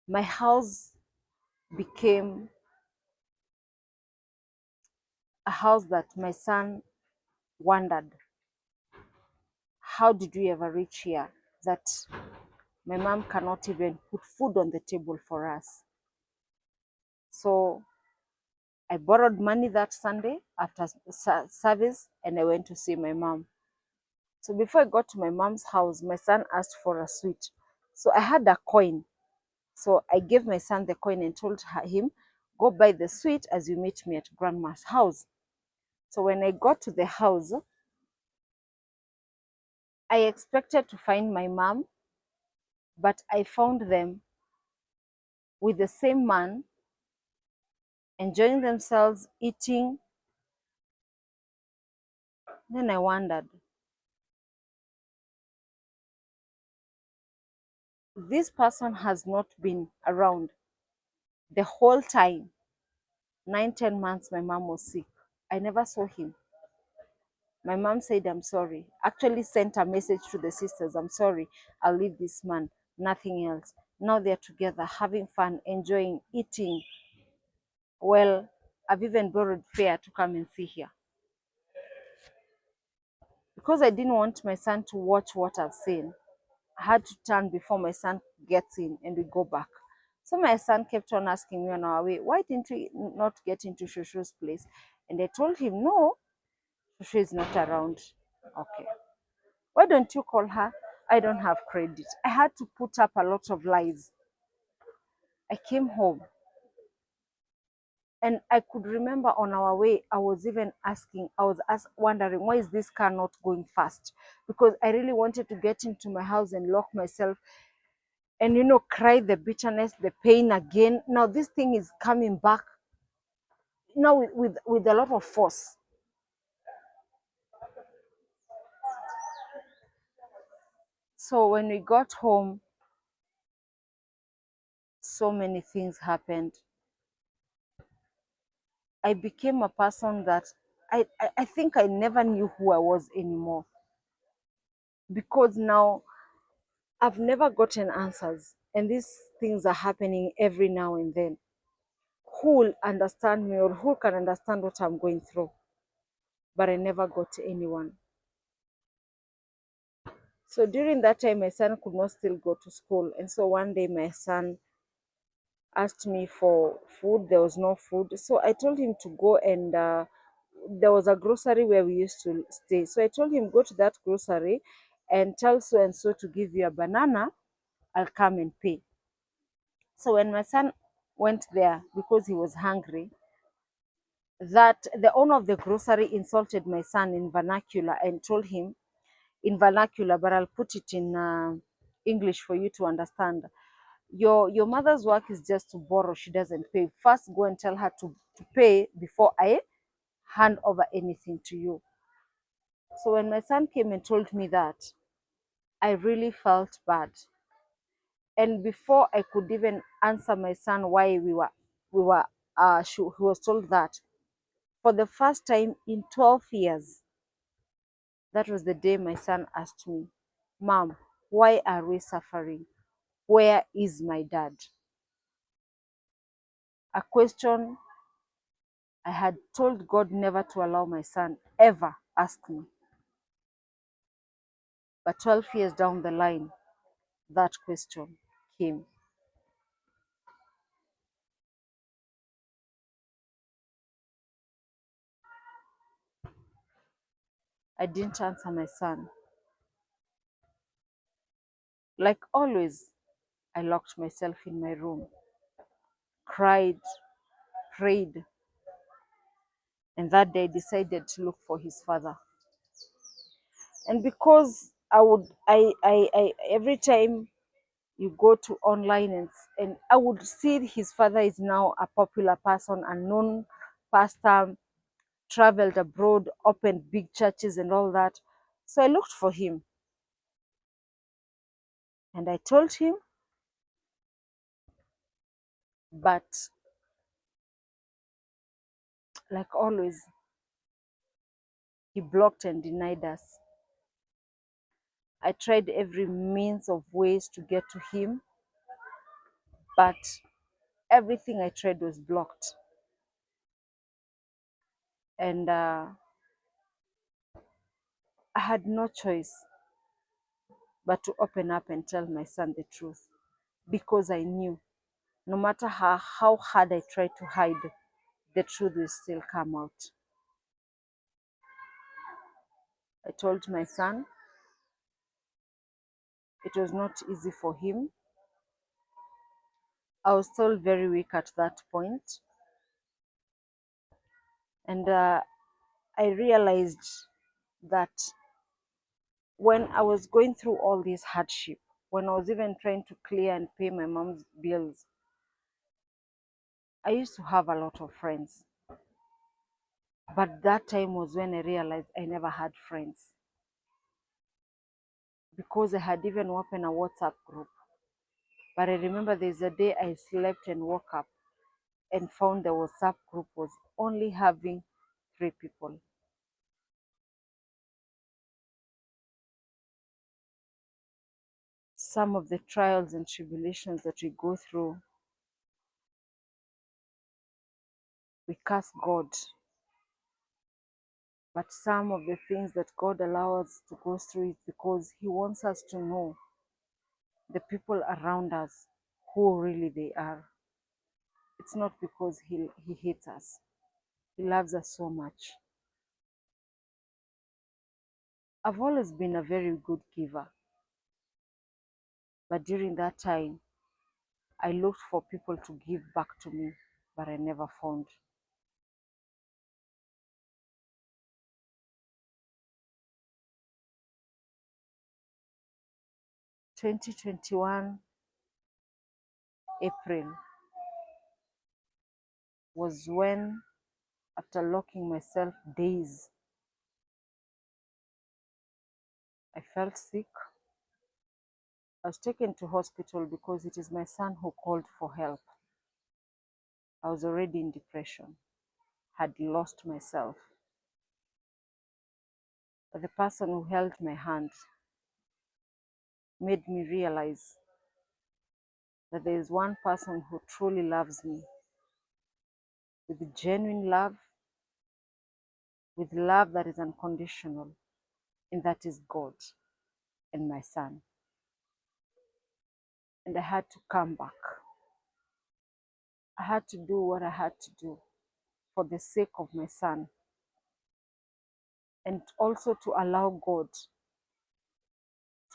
My house became a house that my son wondered, how did we ever reach here that my mom cannot even put food on the table for us? So I borrowed money that Sunday after service, and I went to see my mom. So before I got to my mom's house, my son asked for a sweet. So I had a coin. So I gave my son the coin and told him, go buy the sweet as you meet me at grandma's house. So when I got to the house, I expected to find my mom, but I found them with the same man, enjoying themselves, eating. Then I wondered, this person has not been around the whole time. 9, 10 months my mom was sick. I never saw him. My mom said, I'm sorry. Actually sent a message to the sisters, I'm sorry, I'll leave this man, nothing else. Now they're together, having fun, enjoying, eating. Well, I've even borrowed fare to come and see here. Because I didn't want my son to watch what I've seen, I had to turn before my son gets in and we go back. So my son kept on asking me on our way, why didn't we not get into Shushu's place? And I told him, no, Shushu is not around. Okay. Why don't you call her? I don't have credit. I had to put up a lot of lies. I came home and I could remember on our way, I was even asking, wondering, why is this car not going fast? Because I really wanted to get into my house and lock myself and, cry the bitterness, the pain again. Now this thing is coming back now with a lot of force. So when we got home, so many things happened. I became a person that I think I never knew who I was anymore. Because now I've never gotten answers, and these things are happening every now and then. Who will understand me or who can understand what I'm going through? But I never got anyone. So during that time, my son could not still go to school. And so one day, my son asked me for food. There was no food. So I told him to go and there was a grocery where we used to stay. So I told him, go to that grocery and tell so and so to give you a banana. I'll come and pay. So when my son went there because he was hungry, that the owner of the grocery insulted my son in vernacular and told him in vernacular, but I'll put it in English for you to understand. Your mother's work is just to borrow. She doesn't pay. First, go and tell her to pay before I hand over anything to you. So when my son came and told me that, I really felt bad. And before I could even answer my son why he was told that, for the first time in 12 years, that was the day my son asked me, Mom, why are we suffering? Where is my dad? A question I had told God never to allow my son ever ask me. But 12 years down the line, that question came. I didn't answer my son. Like always, I locked myself in my room, cried, prayed, and that day decided to look for his father. And because I every time you go to online and I would see his father is now a popular person, a known pastor, traveled abroad, opened big churches and all that. So I looked for him and I told him, but like always, he blocked and denied us. I tried every means of ways to get to him, but everything I tried was blocked. And I had no choice but to open up and tell my son the truth because I knew no matter how hard I tried to hide, the truth will still come out. I told my son it was not easy for him. I was still very weak at that point, and I realized that when I was going through all this hardship, when I was even trying to clear and pay my mom's bills, I used to have a lot of friends. But that time was when I realized I never had friends, because I had even opened a WhatsApp group. But I remember there's a day I slept and woke up and found the WhatsApp group was only having 3 people. Some of the trials and tribulations that we go through, we curse God. But some of the things that God allows us to go through is because He wants us to know the people around us who really they are. It's not because He hates us. He loves us so much. I've always been a very good giver. But during that time, I looked for people to give back to me, but I never found. 2021 April was when, after locking myself days, I felt sick. I was taken to hospital because it is my son who called for help. I was already in depression, had lost myself. But the person who held my hand made me realize that there is one person who truly loves me with genuine love, with love that is unconditional, and that is God and my son. And I had to come back. I had to do what I had to do for the sake of my son, and also to allow God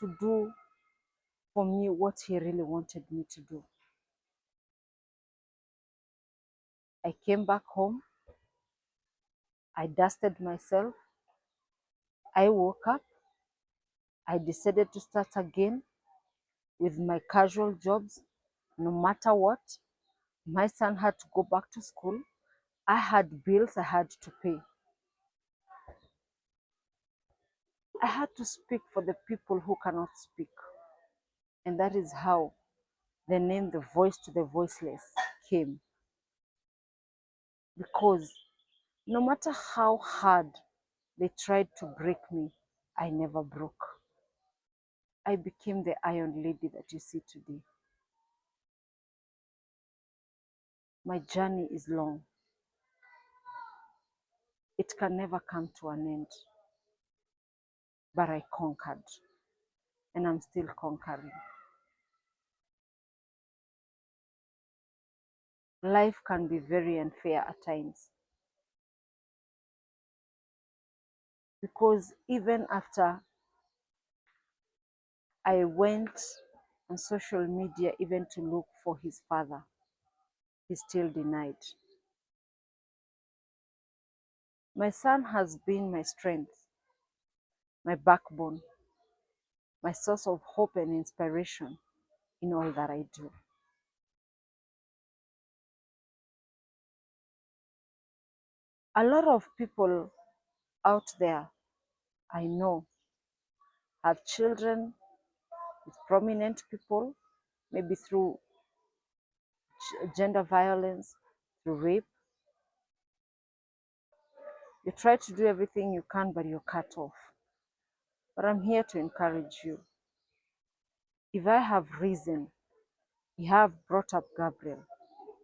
to do for me what He really wanted me to do. I came back home. I dusted myself. I woke up. I decided to start again with my casual jobs, no matter what. My son had to go back to school. I had bills I had to pay. I had to speak for the people who cannot speak. And that is how the name The Voice to the Voiceless came. Because no matter how hard they tried to break me, I never broke. I became the Iron Lady that you see today. My journey is long. It can never come to an end. But I conquered, and I'm still conquering. Life can be very unfair at times, because even after I went on social media even to look for his father, he still denied. My son has been my strength, my backbone, my source of hope and inspiration in all that I do. A lot of people out there I know have children with prominent people, maybe through gender violence, through rape. You try to do everything you can, but you're cut off. But I'm here to encourage you. If I have risen, you have brought up Gabriel,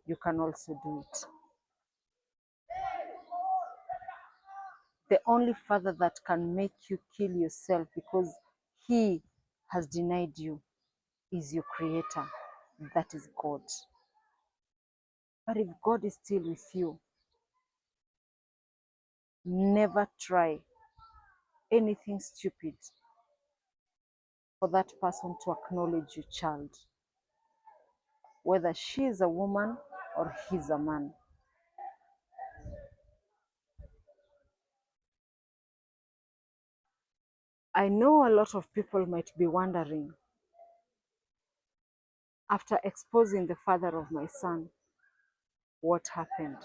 you can also do it. The only father that can make you kill yourself because he has denied you is your creator. That is God. But if God is still with you, never try anything stupid for that person to acknowledge your child, whether she is a woman or he's a man. I know a lot of people might be wondering, after exposing the father of my son, what happened?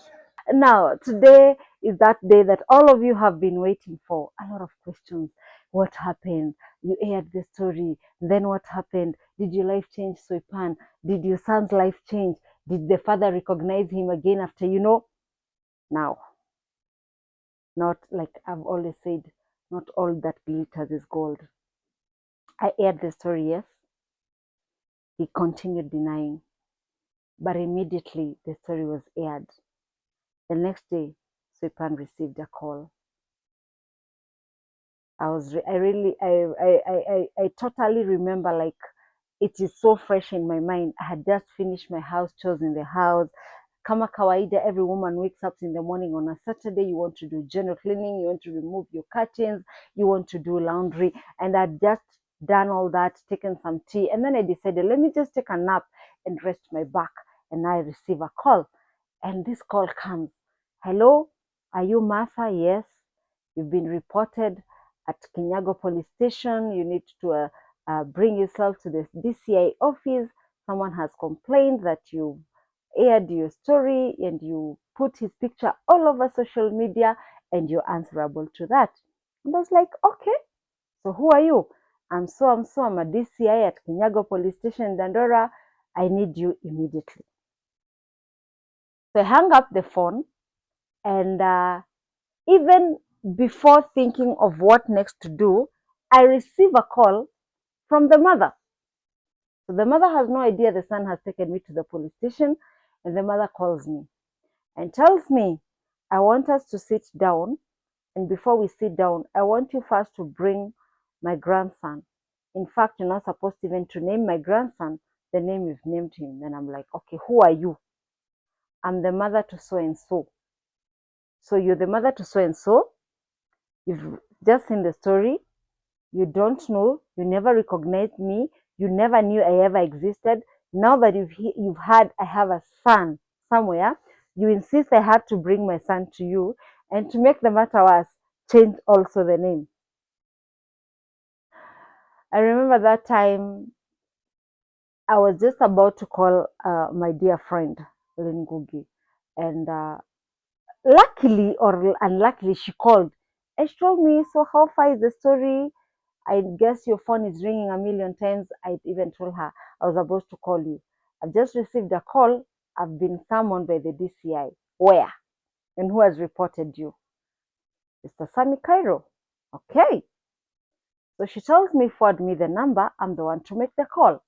Now, today is that day that all of you have been waiting for. A lot of questions. What happened? You aired the story. Then what happened? Did your life change, Soipan? Did your son's life change? Did the father recognize him again after, Now, not like I've always said, not all that glitters is gold. I aired the story, yes. He continued denying. But immediately the story was aired. The next day, Soipan received a call. I totally remember, like, it is so fresh in my mind. I had just finished my house chores in the house. Kama kawaida, every woman wakes up in the morning on a Saturday. You want to do general cleaning, you want to remove your curtains, you want to do laundry. And I'd just done all that, taken some tea. And then I decided, let me just take a nap and rest my back. And I receive a call. And this call comes. Hello, are you Martha? Yes. You've been reported at Kinyago police station. You need to bring yourself to the DCI office. Someone has complained that you aired your story and you put his picture all over social media and you're answerable to that. And I was like, okay, so who are you? I'm so, I'm a DCI at Kinyago police station in Dandora. I need you immediately. So I hung up the phone, and even before thinking of what next to do, I receive a call from the mother. So the mother has no idea the son has taken me to the police station, and the mother calls me and tells me, I want us to sit down. And before we sit down, I want you first to bring my grandson. In fact, you're not supposed even to name my grandson the name you've named him. And I'm like, okay, who are you? I'm the mother to so and so. So you're the mother to so and so. You've just seen the story. You don't know. You never recognized me. You never knew I ever existed. Now that you've had I have a son somewhere, you insist I had to bring my son to you, and to make the matter worse, change also the name. I remember that time I was just about to call my dear friend Ngugi, and luckily or unluckily, she called and she told me, so how far is the story? I guess your phone is ringing a million times. I even told her I was about to call you. I've just received a call. I've been summoned by the DCI. Where? And who has reported you? Mr. Sami Cairo. Okay. So she tells me, forward me the number. I'm the one to make the call.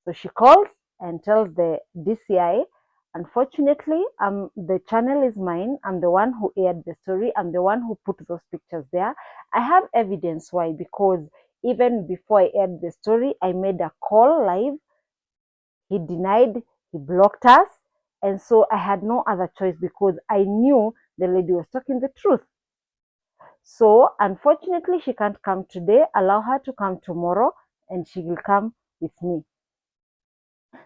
So she calls and tells the DCI, unfortunately, the channel is mine. I'm the one who aired the story. I'm the one who put those pictures there. I have evidence why, because even before I aired the story, I made a call live. He denied, he blocked us. And so I had no other choice because I knew the lady was talking the truth. So unfortunately, she can't come today. Allow her to come tomorrow and she will come with me.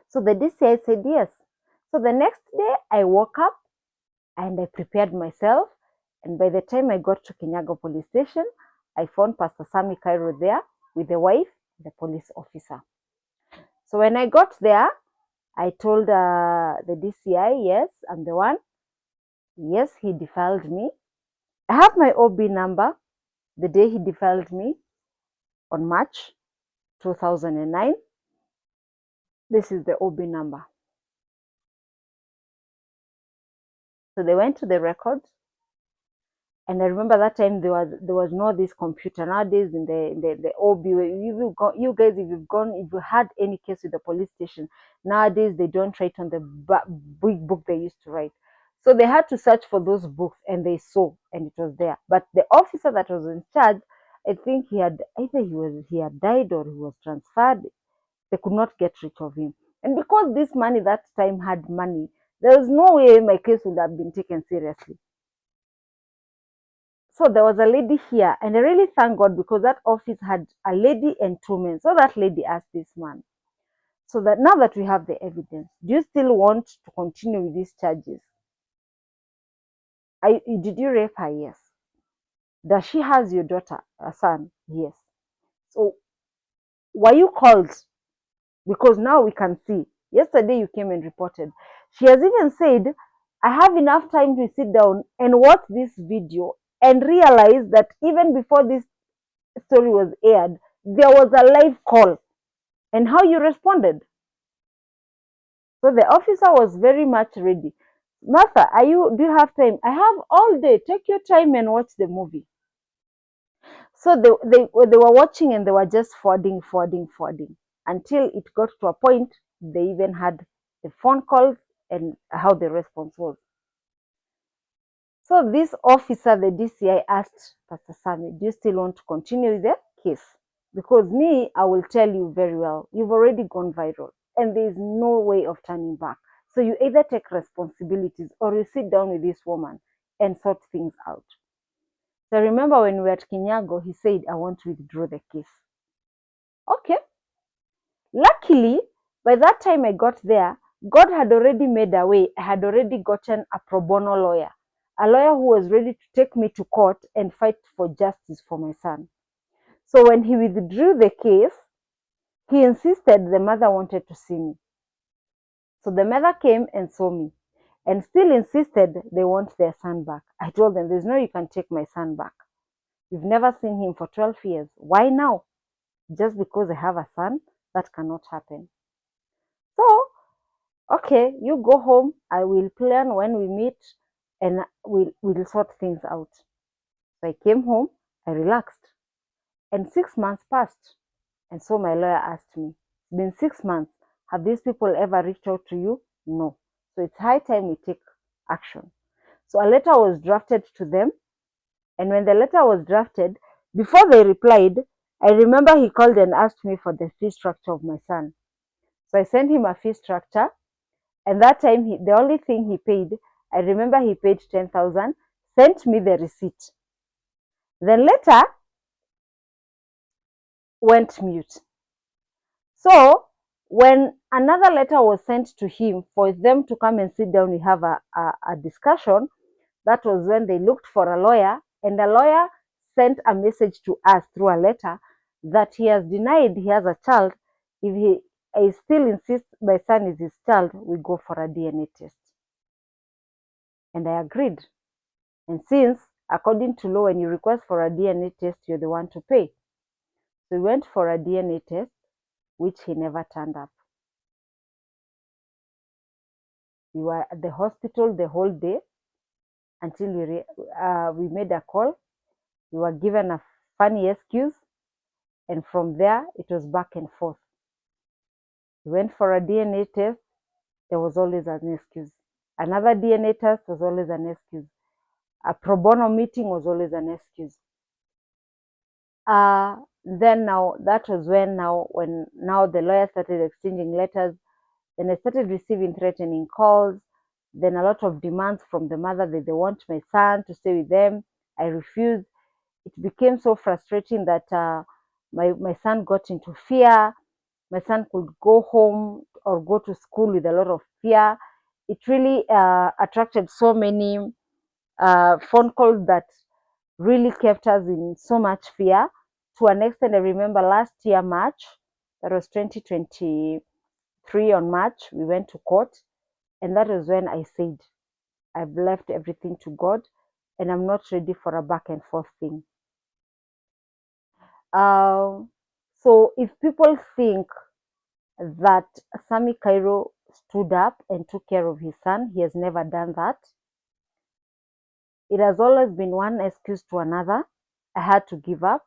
So the DCI said yes. So the next day I woke up and I prepared myself. And by the time I got to Kinyago police station, I found Pastor Sami Cairo there with the wife, the police officer. So when I got there, I told the DCI, yes, I'm the one. Yes, he defiled me. I have my OB number the day he defiled me on March 2009. This is the OB number. So they went to the records. And I remember that time there was no this computer. Nowadays in the OB, you guys, if you had any case with the police station, nowadays they don't write on the big book they used to write. So they had to search for those books, and they saw, and it was there. But the officer that was in charge, I think he had died or he was transferred. They could not get rid of him, and because this money that time had money, there was no way my case would have been taken seriously. So there was a lady here, and I really thank God because that office had a lady and two men. So that lady asked this man, so that now that we have the evidence, do you still want to continue with these charges? Did you rape her? Yes. Does she has your daughter, a son? Yes. So were you called? Because now we can see. Yesterday you came and reported. She has even said, I have enough time to sit down and watch this video and realize that even before this story was aired, there was a live call. And how you responded. So the officer was very much ready. Martha, do you have time? I have all day. Take your time and watch the movie. So they were watching and they were just forwarding until it got to a point they even had the phone calls and how the response was. So this officer, the DCI, asked Pastor Sammy, do you still want to continue with the case? Because me, I will tell you very well, you've already gone viral and there is no way of turning back. So you either take responsibilities or you sit down with this woman and sort things out. So remember when we were at Kinyago, he said, I want to withdraw the case. Okay. Luckily, by that time I got there, God had already made a way. I had already gotten a pro bono lawyer, a lawyer who was ready to take me to court and fight for justice for my son. So when he withdrew the case, he insisted the mother wanted to see me. So the mother came and saw me and still insisted they want their son back. I told them, there's no way you can take my son back. You've never seen him for 12 years. Why now? Just because I have a son? That cannot happen. So, okay, you go home. I will plan when we meet and we'll sort things out. So I came home, I relaxed. And 6 months passed. And so my lawyer asked me, it's been 6 months. Have these people ever reached out to you? No. So it's high time we take action. So a letter was drafted to them. And when the letter was drafted, before they replied, I remember he called and asked me for the fee structure of my son. So I sent him a fee structure. And that time, the only thing he paid, I remember he paid 10,000, sent me the receipt. The letter went mute. So when another letter was sent to him for them to come and sit down and have a discussion, that was when they looked for a lawyer, and the lawyer sent a message to us through a letter that he has denied he has a child. If he still insists my son is his child, we go for a DNA test. And I agreed. And since, according to law, when you request for a DNA test, you're the one to pay. So we went for a DNA test, which he never turned up. We were at the hospital the whole day until we made a call. We were given a funny excuse, and from there, it was back and forth. We went for a DNA test. There was always an excuse. Another DNA test was always an excuse. A pro bono meeting was always an excuse. Then now, that was when the lawyer started exchanging letters. Then I started receiving threatening calls. Then a lot of demands from the mother that they want my son to stay with them. I refused. It became so frustrating that my son got into fear. My son could go home or go to school with a lot of fear. It really attracted so many phone calls that really kept us in so much fear. To an extent, I remember last year, March, that was 2023 on March, we went to court. And that was when I said, I've left everything to God and I'm not ready for a back and forth thing. So if people think that Sammy Cairo stood up and took care of his son, he has never done that. It has always been one excuse to another. I had to give up.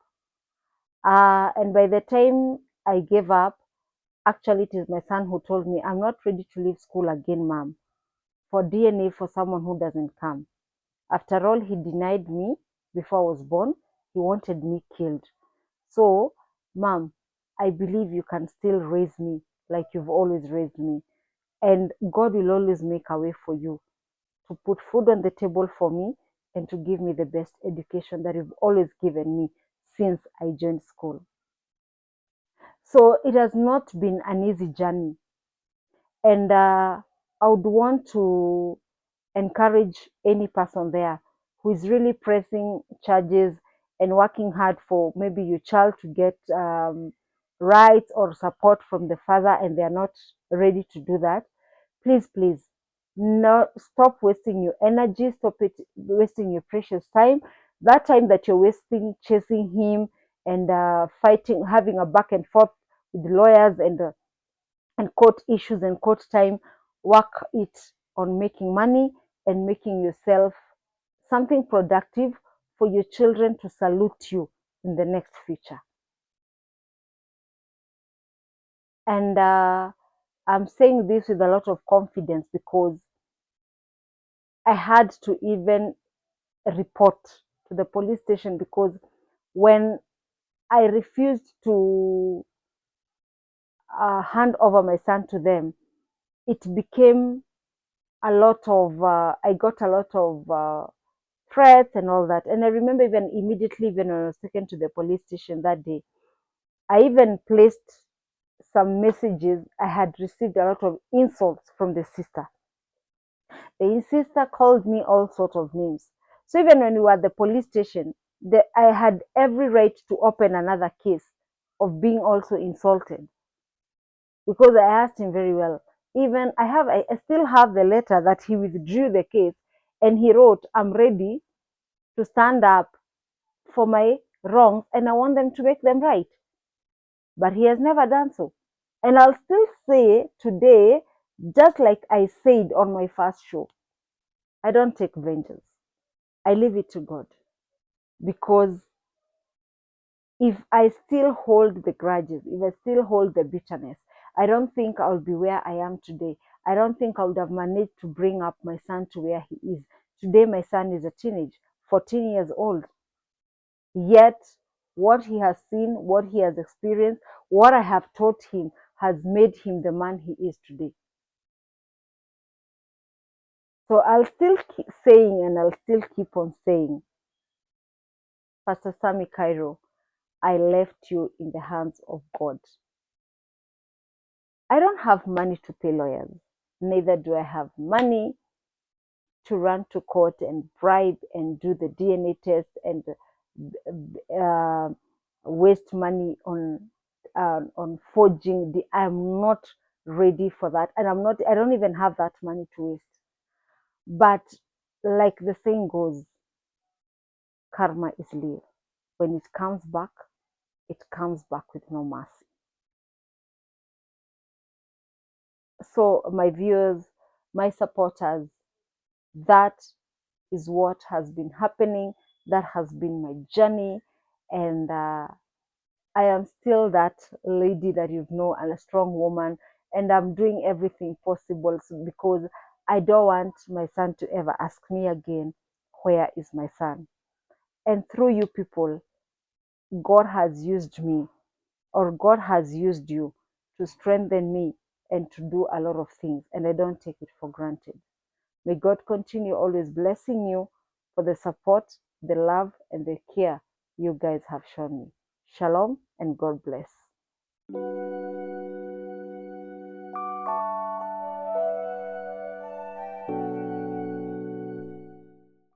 And by the time I gave up, actually, it is my son who told me, I'm not ready to leave school again, mom, for DNA for someone who doesn't come. After all, he denied me before I was born. He wanted me killed. So, mom, I believe you can still raise me like you've always raised me. And God will always make a way for you to put food on the table for me and to give me the best education that you've always given me since I joined school. So it has not been an easy journey. And I would want to encourage any person there who is really pressing charges and working hard for maybe your child to get rights or support from the father, and they are not ready to do that. Please, please, no, stop wasting your energy, stop it wasting your precious time. That time that you're wasting chasing him and fighting, having a back and forth with lawyers and court issues and court time, work it on making money and making yourself something productive for your children to salute you in the next future. And I'm saying this with a lot of confidence because I had to even report to the police station, because when I refused to hand over my son to them, it became a lot of, I got a lot of threats and all that. And I remember even immediately, when I was taken to the police station that day, I even placed some messages. I had received a lot of insults from the sister. The sister called me all sorts of names. So even when we were at the police station, I had every right to open another case of being also insulted, because I asked him very well. Even I still have the letter that he withdrew the case, and he wrote, "I'm ready to stand up for my wrongs and I want them to make them right." But he has never done so. And I'll still say today, just like I said on my first show, I don't take vengeance. I leave it to God. Because if I still hold the grudges, if I still hold the bitterness, I don't think I'll be where I am today. I don't think I would have managed to bring up my son to where he is. Today, my son is a teenage, 14 years old. Yet, what he has seen, what he has experienced, what I have taught him has made him the man he is today. So I'll still keep saying, and I'll still keep on saying, Pastor Sammy Cairo, I left you in the hands of God. I don't have money to pay lawyers. Neither do I have money to run to court and bribe and do the DNA test and uh, waste money on forging. I'm not ready for that, and I don't even have that money to waste. But like the saying goes, karma is real. When it comes back with no mercy. So my viewers, my supporters, that is what has been happening. That has been my journey, and I am still that lady that you know, and a strong woman, and I'm doing everything possible because I don't want my son to ever ask me again, where is my son? And through you people, God has used me, or God has used you to strengthen me and to do a lot of things, and I don't take it for granted. May God continue always blessing you for the support, the love, and the care you guys have shown me. Shalom and God bless.